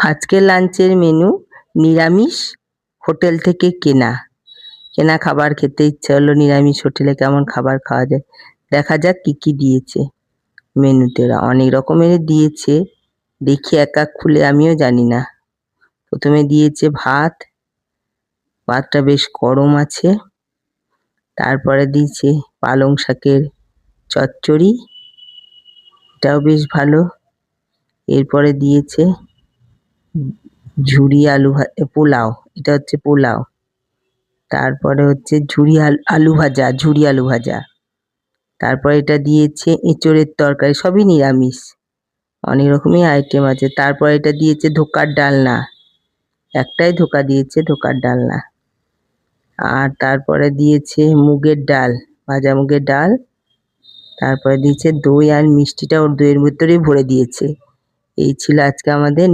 আজকের লাঞ্চের মেনু নিরামিষ, হোটেল থেকে কেনা খাবার খেতে ইচ্ছা হলো। নিরামিষ হোটেলে কেমন খাবার খাওয়া যায়, দেখা যাক কি কি দিয়েছে মেনুতে। অনেক রকমের দিয়েছে, দেখি এক এক খুলে, আমিও জানি না। প্রথমে দিয়েছে ভাত, ভাতটা বেশ গরম আছে। তারপরে দিয়েছে পালং শাকের চচ্চড়ি, এটাও বেশ ভালো। এরপরে দিয়েছে ঝুরি আলু পোলাও, এটা হচ্ছে পোলাও। তারপরে হচ্ছে ঝুরি আলু ভাজা। তারপরে এটা দিয়েছে এঁচোড়ের তরকারি, সবই নিরামিষ, অনেক রকমই আইটেম আছে। তারপরে এটা দিয়েছে ধোকার ডালনা, একটাই ধোকা দিয়েছে, ধোকার ডালনা। আর তারপরে দিয়েছে মুগের ডাল, ভাজা মুগের ডাল। তারপরে দিয়েছে দই আর মিষ্টিটা ওর দইয়ের ভিতরেই ভরে দিয়েছে। এই ছিল আজকে আমাদের